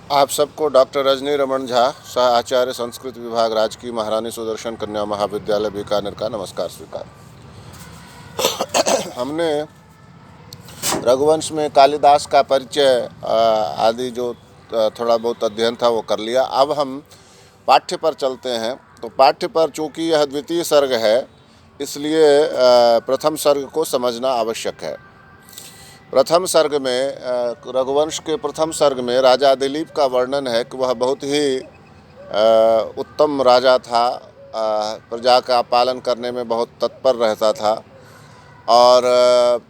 आप सबको डॉक्टर रजनी रमन झा, सह आचार्य संस्कृत विभाग, राजकीय महारानी सुदर्शन कन्या महाविद्यालय बीकानेर का नमस्कार स्वीकार। हमने रघुवंश में कालिदास का परिचय आदि जो थोड़ा बहुत अध्ययन था वो कर लिया। अब हम पाठ्य पर चलते हैं। तो पाठ्य पर चूँकि यह द्वितीय सर्ग है, इसलिए प्रथम सर्ग को समझना आवश्यक है। प्रथम सर्ग में रघुवंश के प्रथम सर्ग में राजा दिलीप का वर्णन है कि वह बहुत ही उत्तम राजा था। प्रजा का पालन करने में बहुत तत्पर रहता था और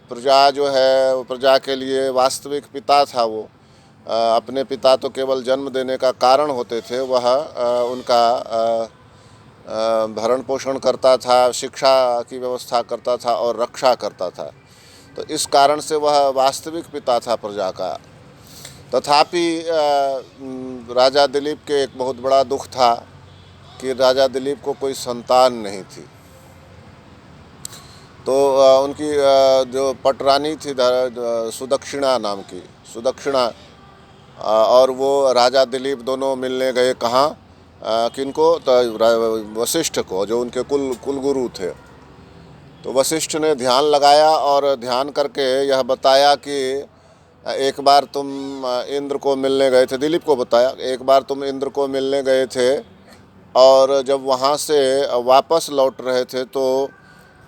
प्रजा जो है वो प्रजा के लिए वास्तविक पिता था। वो अपने पिता तो केवल जन्म देने का कारण होते थे, वह उनका भरण पोषण करता था, शिक्षा की व्यवस्था करता था और रक्षा करता था। तो इस कारण से वह वास्तविक पिता था प्रजा का। तथापि राजा दिलीप के एक बहुत बड़ा दुख था कि राजा दिलीप को कोई संतान नहीं थी। तो उनकी जो पटरानी थी सुदक्षिणा नाम की, सुदक्षिणा, और वो राजा दिलीप दोनों मिलने गए कहाँ, किनको, तो वशिष्ठ को, जो उनके कुलगुरु थे। तो वशिष्ठ ने ध्यान लगाया और ध्यान करके यह बताया कि एक बार तुम इंद्र को मिलने गए थे, दिलीप को बताया, एक बार तुम इंद्र को मिलने गए थे और जब वहाँ से वापस लौट रहे थे तो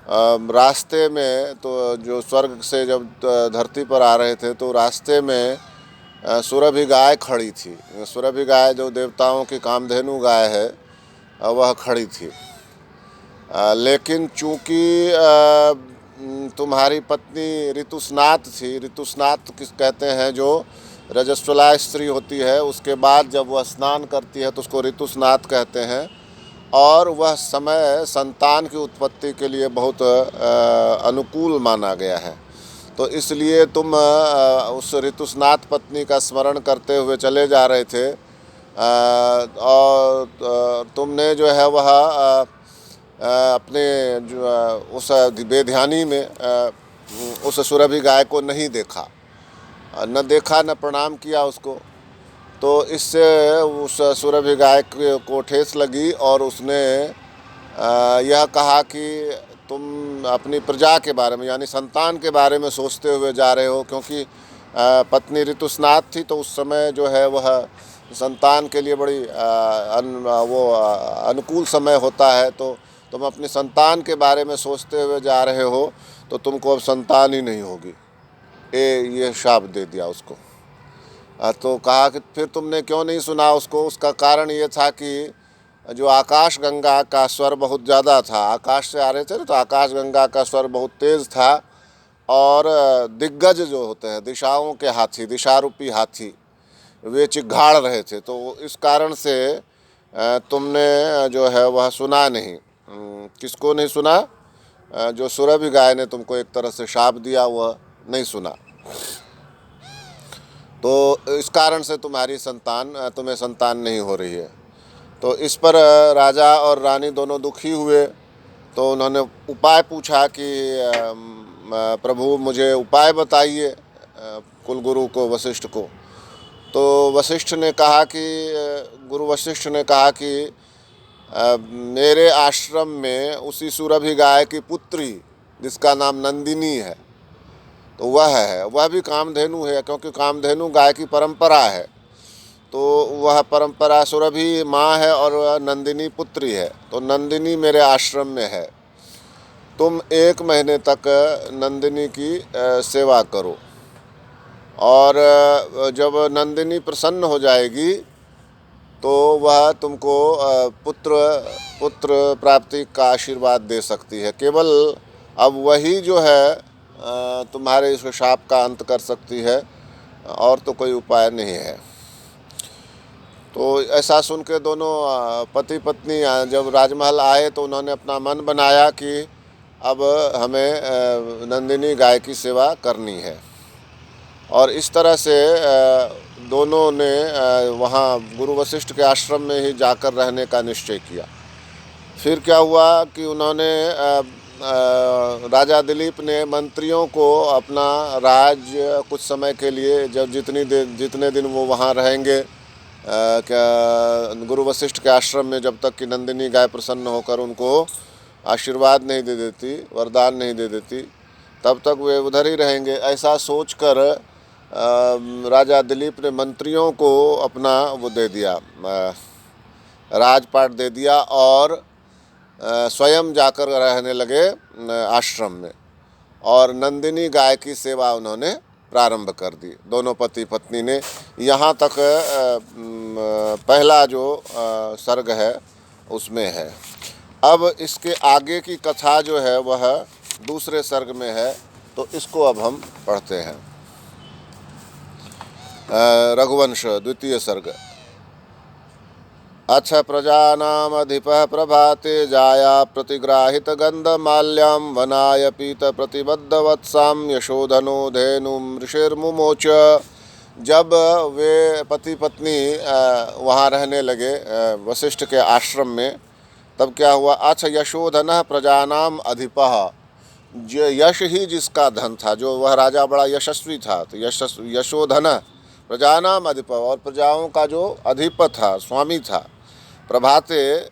रास्ते में, तो जो स्वर्ग से जब धरती पर आ रहे थे तो रास्ते में सुरभि गाय खड़ी थी। सुरभि गाय जो देवताओं की कामधेनु गाय है, वह खड़ी थी। लेकिन चूँकि तुम्हारी पत्नी ऋतुस्नात थी, ऋतुस्नात किस कहते हैं, जो रजस्वला स्त्री होती है, उसके बाद जब वह स्नान करती है तो उसको ऋतुस्नात कहते हैं, और वह समय संतान की उत्पत्ति के लिए बहुत अनुकूल माना गया है। तो इसलिए तुम उस ऋतुस्नात पत्नी का स्मरण करते हुए चले जा रहे थे और तुमने जो है वह अपने जो उस बेध्यानी में उस सुरभि गाय को नहीं देखा, न देखा न प्रणाम किया उसको। तो इससे उस सुरभि गाय को ठेस लगी और उसने यह कहा कि तुम अपनी प्रजा के बारे में, यानी संतान के बारे में सोचते हुए जा रहे हो, क्योंकि पत्नी ऋतुस्नात थी तो उस समय जो है वह संतान के लिए बड़ी अनुकूल समय होता है। तो तुम अपनी संतान के बारे में सोचते हुए जा रहे हो तो तुमको अब संतान ही नहीं होगी। ये शाप दे दिया उसको। तो कहा कि फिर तुमने क्यों नहीं सुना उसको। उसका कारण ये था कि जो आकाश गंगा का स्वर बहुत ज़्यादा था, आकाश से आ रहे थे ना, तो आकाश गंगा का स्वर बहुत तेज़ था और दिग्गज जो होते हैं, दिशाओं के हाथी, दिशारूपी हाथी, वे चिघाड़ रहे थे। तो इस कारण से तुमने जो है वह सुना नहीं। किसको नहीं सुना? जो सुरभि गाय ने तुमको एक तरह से शाप दिया, वह नहीं सुना। तो इस कारण से तुम्हें संतान नहीं हो रही है। तो इस पर राजा और रानी दोनों दुखी हुए। तो उन्होंने उपाय पूछा कि प्रभु मुझे उपाय बताइए, कुलगुरु को, वशिष्ठ को। तो वशिष्ठ ने कहा कि गुरु वशिष्ठ ने कहा कि मेरे आश्रम में उसी सुरभि गाय की पुत्री, जिसका नाम नंदिनी है, तो वह भी कामधेनु है, क्योंकि कामधेनु गाय की परंपरा है। तो वह परंपरा, सुरभि माँ है और नंदिनी पुत्री है। तो नंदिनी मेरे आश्रम में है, तुम 1 महीने तक नंदिनी की सेवा करो और जब नंदिनी प्रसन्न हो जाएगी तो वह तुमको पुत्र प्राप्ति का आशीर्वाद दे सकती है। केवल अब वही जो है तुम्हारे इस शाप का अंत कर सकती है, और तो कोई उपाय नहीं है। तो ऐसा सुन के दोनों पति पत्नी जब राजमहल आए तो उन्होंने अपना मन बनाया कि अब हमें नंदिनी गाय की सेवा करनी है। और इस तरह से दोनों ने वहाँ गुरु वशिष्ठ के आश्रम में ही जाकर रहने का निश्चय किया। फिर क्या हुआ कि उन्होंने राजा दिलीप ने मंत्रियों को अपना राज्य कुछ समय के लिए, जब जितने दिन वो वहाँ रहेंगे, क्या गुरु वशिष्ठ के आश्रम में जब तक कि नंदिनी गाय प्रसन्न होकर उनको आशीर्वाद नहीं दे देती, वरदान नहीं दे देती, तब तक वे उधर ही रहेंगे। ऐसा सोचकर राजा दिलीप ने मंत्रियों को अपना वो दे दिया, राजपाट दे दिया और स्वयं जाकर रहने लगे आश्रम में, और नंदिनी गाय की सेवा उन्होंने प्रारंभ कर दी, दोनों पति पत्नी ने। यहाँ तक पहला जो सर्ग है उसमें है। अब इसके आगे की कथा जो है वह दूसरे सर्ग में है, तो इसको अब हम पढ़ते हैं। रघुवंश द्वितीय सर्ग। अथ प्रजानामधिपः प्रभाते जाया प्रतिग्राहित गंधमाल्यं वनाय पीत प्रतिबद्धवत्सां यशोधनो धेनुं ऋषिर्मुमोच। जब वे पति पत्नी वहाँ रहने लगे वशिष्ठ के आश्रम में, तब क्या हुआ? अथ यशोधनः प्रजानाम अधिपः, जो यश ही जिसका धन था, जो वह राजा बड़ा यशस्वी था, तो यशोधन प्रजानाम अधिपः, और प्रजाओं का जो अधिपति था, स्वामी था। प्रभाते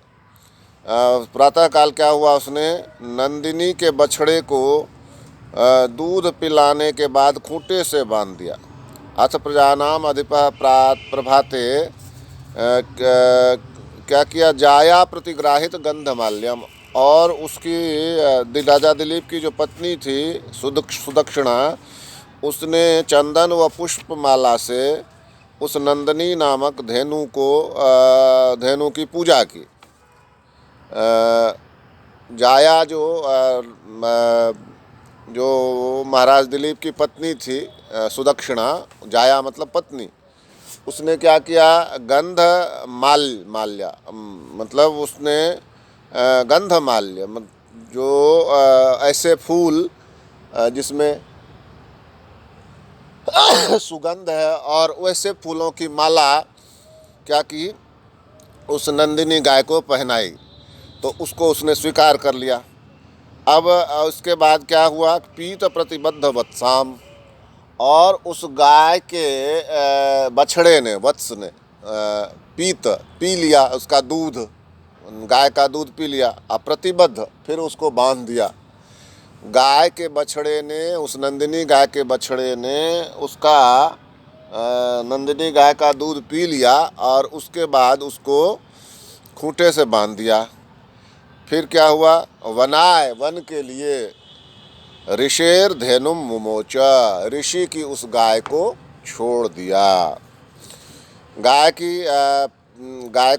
प्रातःकाल क्या हुआ? उसने नंदिनी के बछड़े को दूध पिलाने के बाद खूंटे से बांध दिया। अथ प्रजानाम अधिपः प्रभाते क्या किया? जाया प्रतिग्राहित गंधमाल्यम, और उसकी राजा दिलीप की जो पत्नी थी सुदक्षिणा, उसने चंदन व पुष्पमाला से उस नंदिनी नामक धेनु की पूजा की। जाया जो महाराज दिलीप की पत्नी थी सुदक्षिणा, जाया मतलब पत्नी, उसने क्या किया? माल्या मतलब उसने गंधमाल्य, जो ऐसे फूल जिसमें सुगंध है, और वैसे फूलों की माला क्या की? उस नंदिनी गाय को पहनाई, तो उसको उसने स्वीकार कर लिया। अब उसके बाद क्या हुआ? पीत प्रतिबद्ध वत्साम, और उस गाय के बछड़े ने, वत्स ने पी लिया उसका दूध, गाय का दूध पी लिया। अप्रतिबद्ध, फिर उसको बांध दिया। गाय के बछड़े ने, उस नंदिनी गाय के बछड़े ने उसका नंदिनी गाय का दूध पी लिया, और उसके बाद उसको खूंटे से बांध दिया। फिर क्या हुआ? वनाय, वन के लिए, ऋषेर धेनुम मुमोच, ऋषि की उस गाय को छोड़ दिया। गाय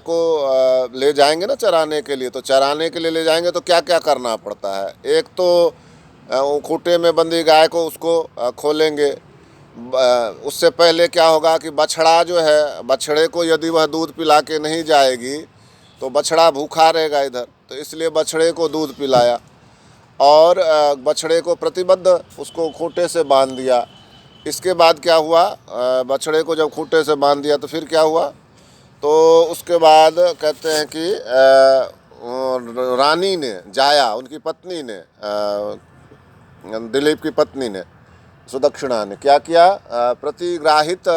को ले जाएंगे ना चराने के लिए, तो चराने के लिए ले जाएंगे तो क्या क्या करना पड़ता है? एक तो खूंटे में बंधी गाय को उसको खोलेंगे। उससे पहले क्या होगा कि बछड़ा जो है, बछड़े को यदि वह दूध पिला के नहीं जाएगी तो बछड़ा भूखा रहेगा इधर, तो इसलिए बछड़े को दूध पिलाया, और बछड़े को प्रतिबद्ध उसको खूंटे से बांध दिया। इसके बाद क्या हुआ? बछड़े को जब खूंटे से बांध दिया तो फिर क्या हुआ? तो उसके बाद कहते हैं कि रानी ने, जाया उनकी पत्नी ने, दिलीप की पत्नी ने, सुदक्षिणा ने क्या किया? प्रतिग्राहित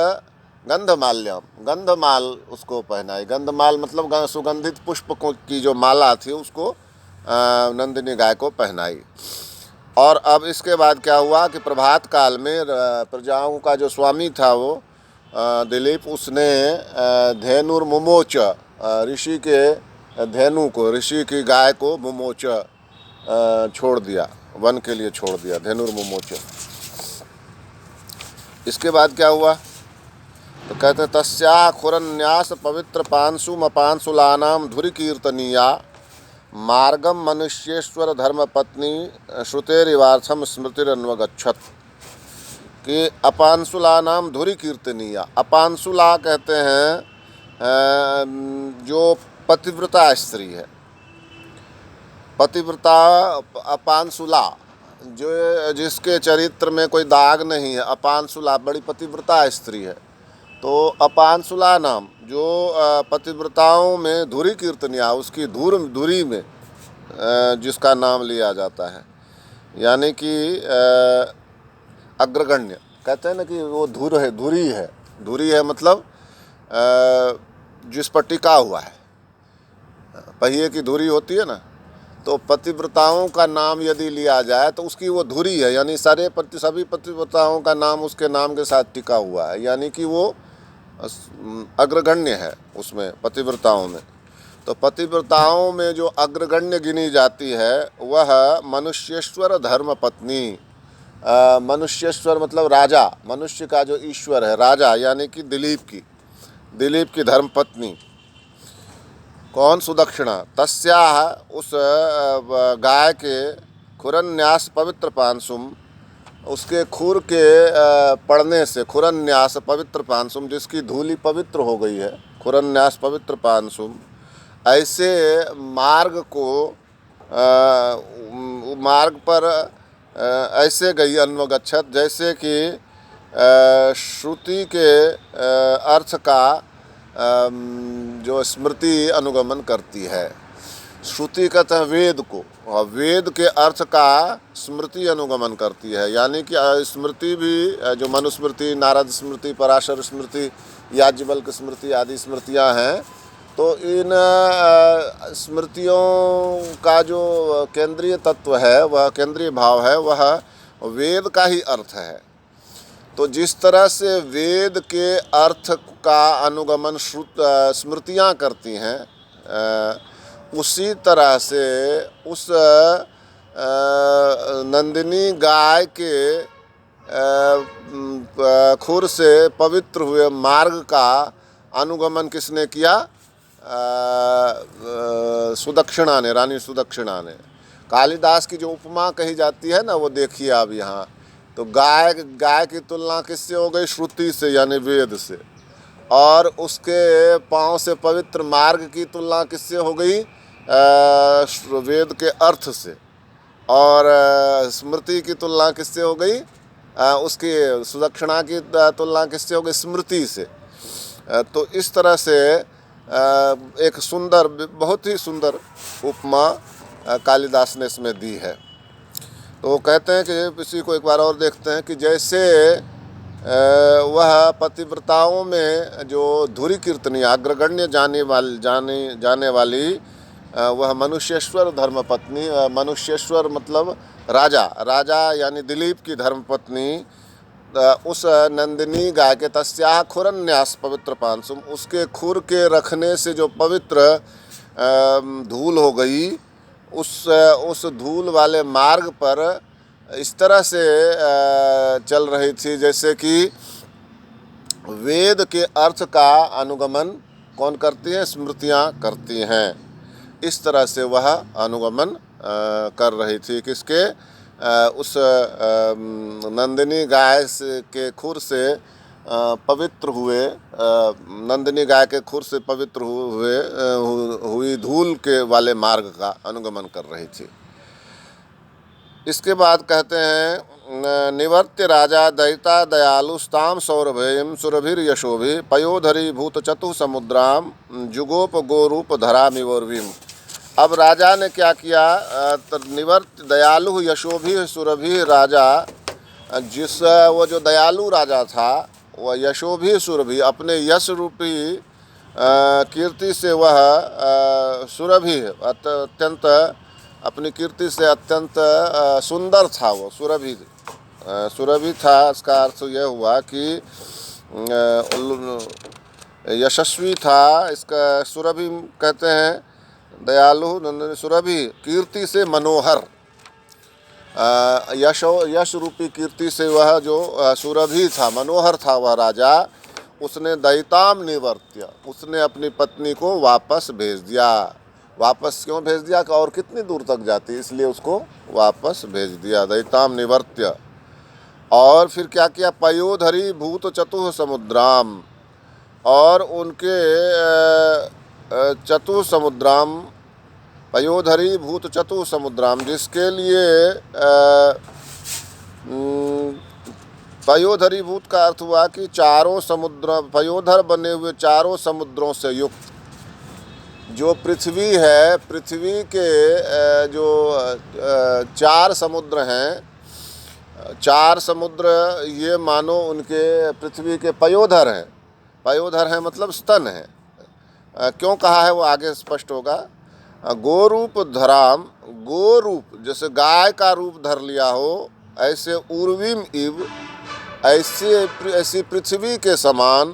गंधमाल्यम, गंधमाल उसको पहनाई। गंधमाल मतलब सुगंधित पुष्प की जो माला थी उसको नंदिनी गाय को पहनाई। और अब इसके बाद क्या हुआ कि प्रभात काल में प्रजाओं का जो स्वामी था वो दिलीप, उसने धेनुर मुमोच, ऋषि के धेनु को, ऋषि की गाय को मुमोच छोड़ दिया, वन के लिए छोड़ दिया, धेनुर मुमोच। इसके बाद क्या हुआ? तो कहते तस्या खुरन्यास पवित्र पांशुलानाम धुरी कीर्तनीया मार्गम मनुष्येश्वर धर्मपत्नी श्रुतेरिवार्थम स्मृतिरन्वगच्छत। कि अपांशुला नाम धुरी कीर्तनीया, अपांशुला कहते हैं जो पतिव्रता स्त्री है, पतिव्रता अपांशुला, जो जिसके चरित्र में कोई दाग नहीं है, अपांशुला बड़ी पतिव्रता स्त्री है। तो अपांशुला नाम जो पतिव्रताओं में धुरी कीर्तनिया, उसकी धुरी में जिसका नाम लिया जाता है, यानी कि अग्रगण्य, कहते हैं ना कि वो धुरी है मतलब जिस पर टिका हुआ है, पहिए की धुरी होती है ना, तो पतिव्रताओं का नाम यदि लिया जाए तो उसकी वो धुरी है, यानी सभी पतिव्रताओं का नाम उसके नाम के साथ टिका हुआ है, यानी कि वो अग्रगण्य है उसमें पतिव्रताओं में। तो पतिव्रताओं में जो अग्रगण्य गिनी जाती है वह मनुष्येश्वर धर्म पत्नी। मनुष्येश्वर मतलब राजा, मनुष्य का जो ईश्वर है राजा, यानी कि दिलीप की धर्मपत्नी। कौन? सुदक्षिणा। तस्याह उस गाय के खुरन्यास पवित्र पांसुम, उसके खुर के पड़ने से, खुरन्यास पवित्र पांसुम, जिसकी धूली पवित्र हो गई है, खुरन्यास पवित्र पांसुम, ऐसे मार्ग को मार्ग पर ऐसे गई अन्वगच्छत, जैसे कि श्रुति के अर्थ का जो स्मृति अनुगमन करती है। श्रुति कहते हैं वेद को, और वेद के अर्थ का स्मृति अनुगमन करती है, यानी कि स्मृति भी जो मनुस्मृति, नारद स्मृति, पराशर स्मृति, याज्ञवल्क्य स्मृति आदि स्मृतियां हैं। तो इन स्मृतियों का जो केंद्रीय तत्व है, वह केंद्रीय भाव है, वह वेद का ही अर्थ है। तो जिस तरह से वेद के अर्थ का अनुगमन स्मृतियाँ करती हैं, उसी तरह से उस नंदिनी गाय के खुर से पवित्र हुए मार्ग का अनुगमन किसने किया? सुदक्षिणा ने, रानी सुदक्षिणा ने। कालिदास की जो उपमा कही जाती है ना, वो देखिए आप यहाँ। तो गाय की तुलना किससे हो गई? श्रुति से, यानी वेद से। और उसके पाँव से पवित्र मार्ग की तुलना किससे हो गई? वेद के अर्थ से। और स्मृति की तुलना किससे हो गई? उसकी सुदक्षिणा की तुलना किससे हो गई? स्मृति से। तो इस तरह से एक सुंदर, बहुत ही सुंदर उपमा कालिदास ने इसमें दी है। तो वो कहते हैं कि इसी को एक बार और देखते हैं कि जैसे वह पतिव्रताओं में जो धुरी कीर्तनी अग्रगण्य जाने वाली वह मनुष्येश्वर धर्मपत्नी, मनुष्येश्वर मतलब राजा यानी दिलीप की धर्मपत्नी, उस नंदिनी गाय के तस्याह खुरन्यास पवित्र पांसुम, उसके खुर के रखने से जो पवित्र धूल हो गई, उस धूल वाले मार्ग पर इस तरह से चल रही थी जैसे कि वेद के अर्थ का अनुगमन कौन करती है? स्मृतियाँ करती हैं। इस तरह से वह अनुगमन कर रही थी किसके? उस नंदिनी गाय के खुर से पवित्र हुए, नंदिनी गाय के खुर से पवित्र हुई धूल के वाले मार्ग का अनुगमन कर रही थी। इसके बाद कहते हैं निवर्त्य राजा दयिता दयालुस्ताम सौरभेयम सुरभिर यशोभि पयोधरी भूत चतु समुद्राम जुगोप गोरूप धरामिवोर्विम। अब राजा ने क्या किया? निवर्त्य दयालु यशोभि सुरभि राजा, वो जो दयालु राजा था, वह यशोभि सुरभि, अपने यश रूपी कीर्ति से वह सुरभि, अत्यंत अपनी कीर्ति से अत्यंत सुंदर था। वो सुरभि था। इसका अर्थ यह हुआ कि यशस्वी था। इसका सुरभि कहते हैं दयालु नंदन, सुरभि कीर्ति से मनोहर, यश रूपी कीर्ति से वह जो सुरभि था, मनोहर था वह राजा। उसने दयिताम निवर्त्य, उसने अपनी पत्नी को वापस भेज दिया। वापस क्यों भेज दिया? और कितनी दूर तक जाती, इसलिए उसको वापस भेज दिया, दयिताम निवर्त्य। और फिर क्या किया? पयोधरी भूत चतुः समुद्राम, और उनके चतुः समुद्राम, पयोधरी भूत चतुः समुद्राम, जिसके लिए पयोधरी भूत का अर्थ हुआ कि चारों समुद्र, पयोधर बने हुए चारों समुद्रों से युक्त जो पृथ्वी है, पृथ्वी के जो 4 समुद्र हैं, 4 समुद्र ये मानो उनके पृथ्वी के पयोधर हैं। पयोधर है मतलब स्तन है। क्यों कहा है वो आगे स्पष्ट होगा। गोरूप धराम, गोरूप जैसे गाय का रूप धर लिया हो, ऐसे उर्विम इव, ऐसी पृथ्वी के समान,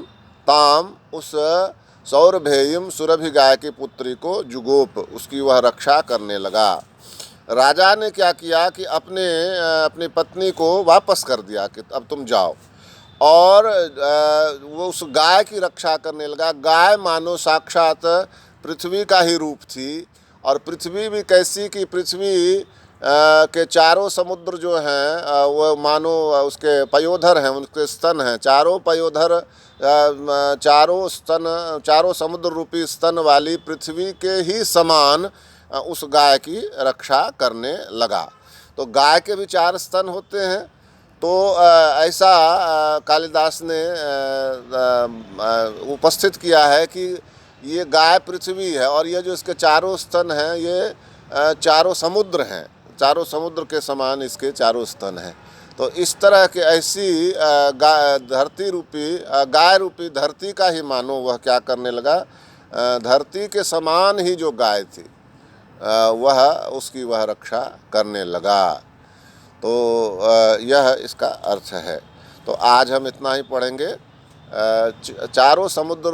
ताम उस सौरभेयम सुरभि गाय की पुत्री को जुगोप, उसकी वह रक्षा करने लगा। राजा ने क्या किया कि अपनी पत्नी को वापस कर दिया कि अब तुम जाओ, और वो उस गाय की रक्षा करने लगा। गाय मानो साक्षात पृथ्वी का ही रूप थी, और पृथ्वी भी कैसी कि पृथ्वी के चारों समुद्र जो हैं वो मानो उसके पयोधर हैं, उनके स्तन हैं, चारों पयोधर, चारों स्तन, चारों समुद्र रूपी स्तन वाली पृथ्वी के ही समान उस गाय की रक्षा करने लगा। तो गाय के भी 4 स्तन होते हैं। तो ऐसा कालिदास ने उपस्थित किया है कि ये गाय पृथ्वी है, और ये जो इसके चारों स्तन हैं ये चारों समुद्र हैं, चारों समुद्र के समान इसके चारों स्तन हैं। तो इस तरह के ऐसी धरती रूपी गाय रूपी धरती का ही मानो वह क्या करने लगा, धरती के समान ही जो गाय थी वह उसकी वह रक्षा करने लगा। तो यह इसका अर्थ है। तो आज हम इतना ही पढ़ेंगे। चारों समुद्र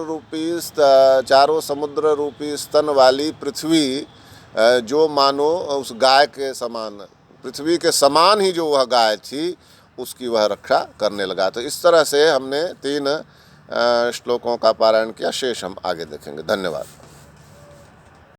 रूपी स्तन वाली पृथ्वी जो मानो उस गाय के समान, पृथ्वी के समान ही जो वह गाय थी उसकी वह रक्षा करने लगा। तो इस तरह से हमने 3 श्लोकों का पारायण किया। शेष हम आगे देखेंगे। धन्यवाद।